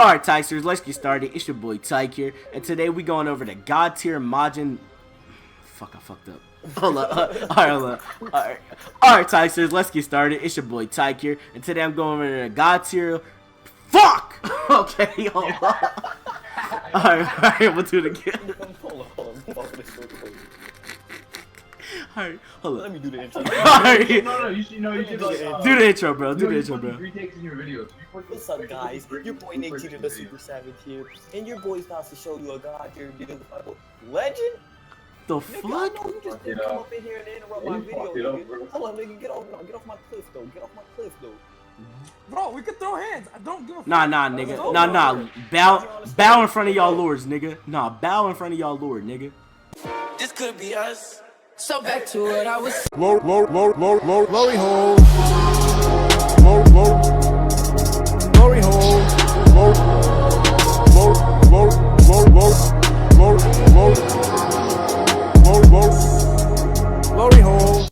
Alright, Tigers, let's get started. It's your boy Tyke here, and today we going over the God tier Majin. Fuck, I fucked up. Hold up. Alright, Tigers, let's get started. It's your boy Tyke here, and today I'm going over the God tier. Fuck! Okay, hold up. Alright, we'll do it again. Hold on. Alright, hold up. Let me do the intro. Alright. No, you should do the intro, bro. Do the intro, bro. Retakes in your videos. What's up, guys? Your boy Nick T, the Super Savage here, and your boy's about to show you a God tier video. Legend? The Nigga, I fuck? know you just didn't come up in here and interrupt my video, nigga. Hold on, nigga, get off my cliff, though. Get off my cliff, though. Bro, we can throw hands. I don't give a fuck. Nah, nigga. Nah. Bow in front of y'all lords, nigga. Nah, bow in front of y'all lord, nigga. This could be us. So back to what I was. Glory hole. Glory hole. Glory hole.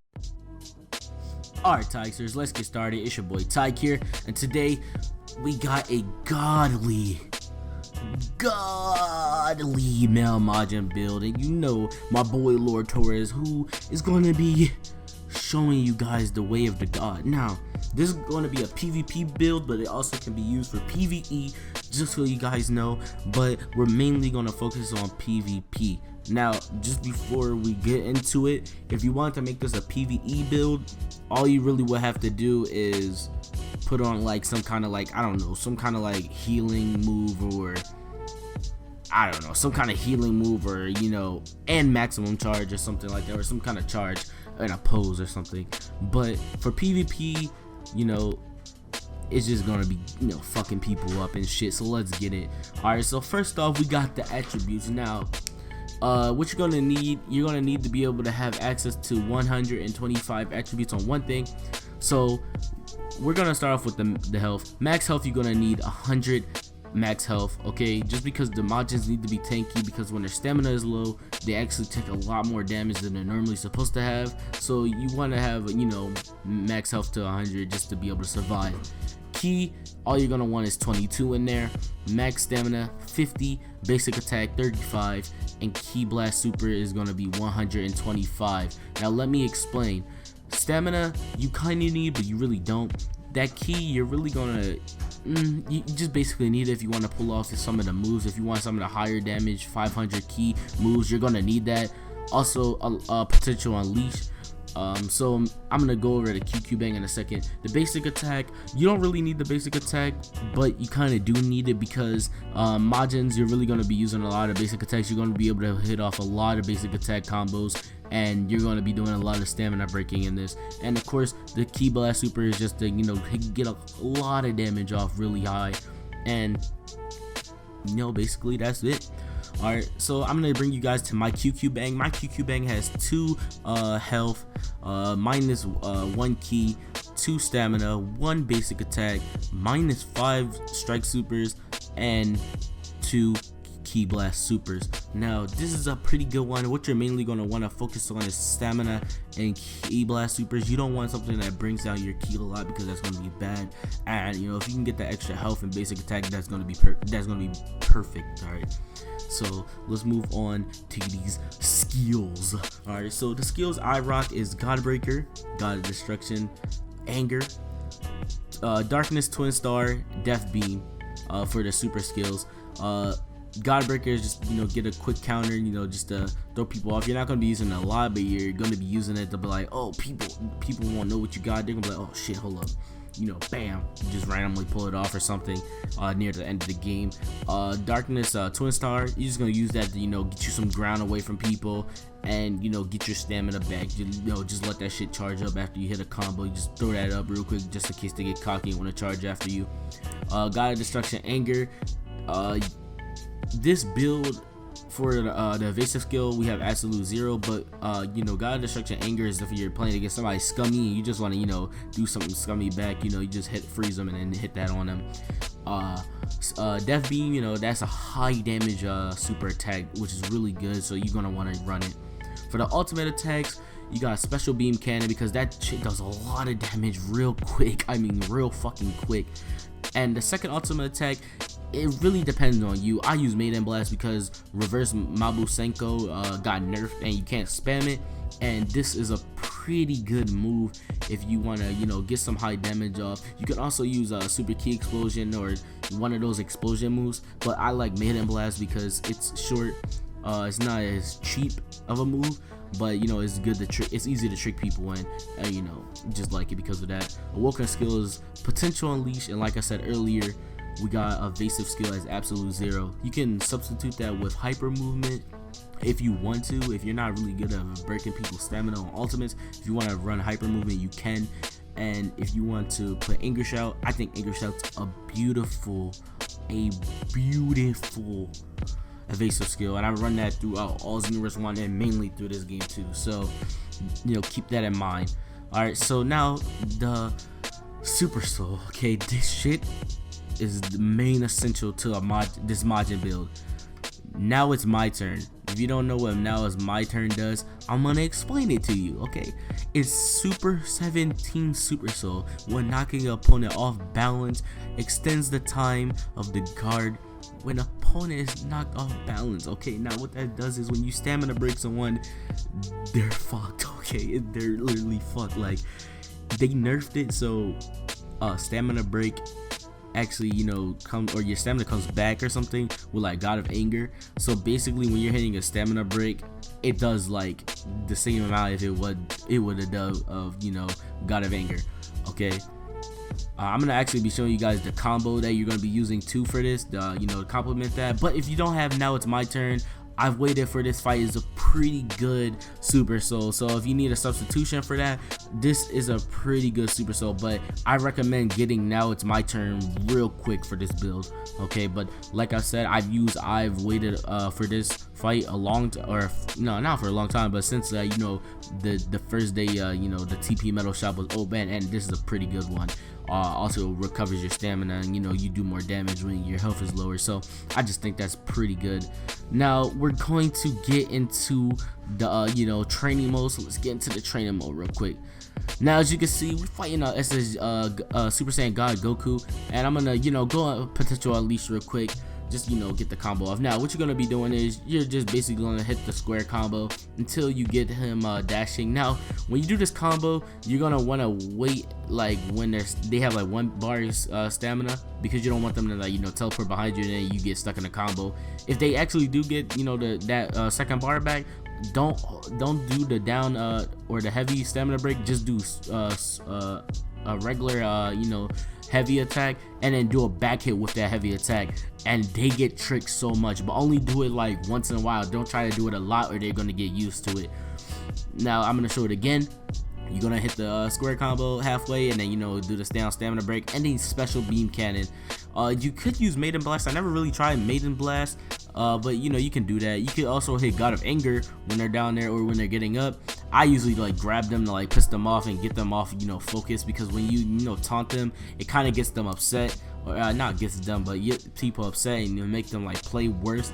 Alright, Tigers, let's get started. It's your boy Tyke here, and today we got a godly male Majin build, and you know my boy Lord Torres, who is going to be showing you guys the way of the god. Now, this is going to be a PvP build, but it also can be used for PvE, just so you guys know, but we're mainly going to focus on PvP. Now, just before we get into it, if you want to make this a PvE build, all you really will have to do is put on like some kind of like, I don't know, some kind of like healing move, or I don't know, some kind of healing move, or you know, and maximum charge or something like that, or some kind of charge in a pose or something. But for PvP, you know, it's just gonna be, you know, fucking people up and shit. So let's get it. Alright, so first off, we got the attributes. Now what you're gonna need to be able to have access to 125 attributes on one thing. So we're gonna start off with the health. Max health, you're gonna need 100 max health, okay? Just because the Majins need to be tanky, because when their stamina is low, they actually take a lot more damage than they're normally supposed to have. So you want to have, you know, max health to 100 just to be able to survive. Key, all you're gonna want is 22 in there. Max stamina 50, basic attack 35, and key blast super is gonna be 125. Now let me explain. Stamina you kind of need, but you really don't. That key you're really gonna you just basically need it if you want to pull off some of the moves. If you want some of the higher damage 500 key moves, you're gonna need that. Also a potential unleash. So I'm gonna go over the QQ bang in a second. The basic attack, you don't really need the basic attack, but you kind of do need it, because Majins, you're really gonna be using a lot of basic attacks. You're gonna be able to hit off a lot of basic attack combos, and you're gonna be doing a lot of stamina breaking in this. And of course, the key blast super is just to, you know, get a lot of damage off really high, and you know, basically that's it. Alright, so I'm gonna bring you guys to my QQ bang. My QQ bang has 2 health, minus 1 key, 2 stamina, 1 basic attack, minus 5 strike supers, and 2 key blast supers. Now this is a pretty good one. What you're mainly going to want to focus on is stamina and key blast supers. You don't want something that brings down your key a lot, because that's going to be bad. And you know, if you can get that extra health and basic attack, that's going to be perfect. All right, so let's move on to these skills. All right, so the skills I rock is Godbreaker, God of Destruction, Anger, Darkness, Twin Star, Death Beam for the super skills. Godbreaker is just, you know, get a quick counter, you know, just to throw people off. You're not gonna be using it a lot, but you're gonna be using it to be like, oh, people won't know what you got. They're gonna be like, oh shit, hold up, you know, bam, you just randomly pull it off or something near the end of the game. Darkness, Twin Star, you're just gonna use that to, you know, get you some ground away from people, and you know, get your stamina back. You know, just let that shit charge up after you hit a combo. You just throw that up real quick, just in case they get cocky and want to charge after you. God of Destruction, Anger. This build for the evasive skill, we have absolute 0, but you know, God of Destruction, Anger is if you're playing against somebody scummy and you just want to, you know, do something scummy back, you know, you just freeze them and then hit that on them. Death Beam, you know, that's a high damage super attack, which is really good, so you're gonna want to run it. For the ultimate attacks, you got a special beam cannon, because that shit does a lot of damage real quick. I mean, real fucking quick. And the second ultimate attack, it really depends on you. I use Maiden Blast because reverse Mabu Senko got nerfed and you can't spam it, and this is a pretty good move if you want to, you know, get some high damage off. You can also use a Super Key Explosion or one of those explosion moves, but I like Maiden Blast because it's short. It's not as cheap of a move, but you know, it's good to trick. It's easy to trick people in, you know, just like it because of that. Awoken skill is Potential Unleash, and like I said earlier, we got Evasive skill as Absolute Zero. You can substitute that with Hyper Movement if you want to. If you're not really good at breaking people's stamina on ultimates, if you want to run Hyper Movement, you can. And if you want to put Anger Shout, I think Anger Shout's a beautiful evasive skill, and I run that throughout all Xenoverse 1 and mainly through this game too, so you know, keep that in mind. Alright, so now the Supersoul. Okay, this shit is the main essential to this Majin build. Now it's my turn. If you don't know what now is my turn does, I'm gonna explain it to you. Okay, it's Super 17 Supersoul. When knocking an opponent off balance, extends the time of the guard when an opponent is knocked off balance. Okay, now what that does is when you stamina break someone, they're fucked. Okay, they're literally fucked. Like, they nerfed it so stamina break actually, you know, or your stamina comes back or something with like God of Anger. So basically when you're hitting a stamina break, it does like the same amount if it would have done of, you know, God of Anger. Okay, I'm gonna actually be showing you guys the combo that you're gonna be using too for this, you know, to complement that. But if you don't have Now It's My Turn, I've waited for this fight is a pretty good Supersoul. So if you need a substitution for that, this is a pretty good Supersoul. But I recommend getting Now It's My Turn real quick for this build. Okay, but like I said, I've waited for this fight a long time, or no, not for a long time, but since you know, the first day you know, the TP Metal Shop was open, and this is a pretty good one. Also recovers your stamina, and you know, you do more damage when your health is lower, so I just think that's pretty good. Now we're going to get into the you know, training mode, so let's get into the training mode real quick. Now as you can see, we're fighting Super Saiyan God Goku, and I'm gonna, you know, go on Potential Unleash real quick, just, you know, get the combo off. Now what you're gonna be doing is you're just basically gonna hit the square combo until you get him dashing. Now when you do this combo, you're gonna want to wait like when they have like 1 bar stamina, because you don't want them to, like, you know, teleport behind you and then you get stuck in a combo. If they actually do get, you know, that second bar back, don't do the down or the heavy stamina break. Just do a regular you know, heavy attack, and then do a back hit with that heavy attack, and they get tricked so much. But only do it like once in a while. Don't try to do it a lot or they're gonna get used to it. Now I'm gonna show it again. You're gonna hit the square combo halfway, and then, you know, do the down stamina break and then special beam cannon. You could use Maiden Blast. I never really tried Maiden Blast, but you know, you can do that. You could also hit God of Anger when they're down there or when they're getting up. I usually like grab them to like piss them off and get them off, you know, focus, because when you know, taunt them, it kind of gets them upset, or not gets them, but get people upset and, you know, make them like play worse.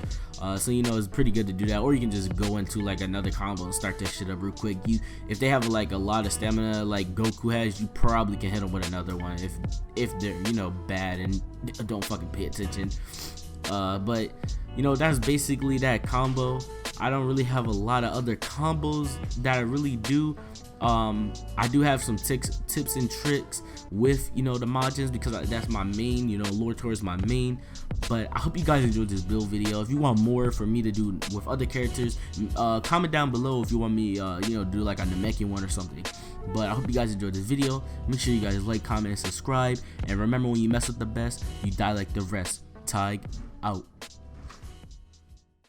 So, you know, it's pretty good to do that. Or you can just go into like another combo and start that shit up real quick. If they have like a lot of stamina like Goku has, you probably can hit them with another one if they're, you know, bad and don't fucking pay attention. But you know, that's basically that combo. I don't really have a lot of other combos that I really do. I do have some tips and tricks with, you know, the Majins, because that's my main, you know, Lord Tor is my main. But I hope you guys enjoyed this build video. If you want more for me to do with other characters, comment down below if you want me, you know, do like a Namekian one or something. But I hope you guys enjoyed this video. Make sure you guys like, comment, and subscribe. And remember, when you mess with the best, you die like the rest. TIGE out.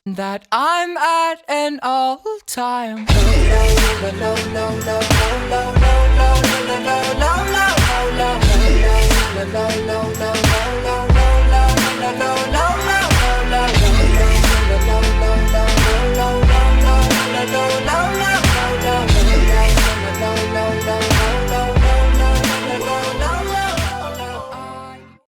That I'm at an all-time low.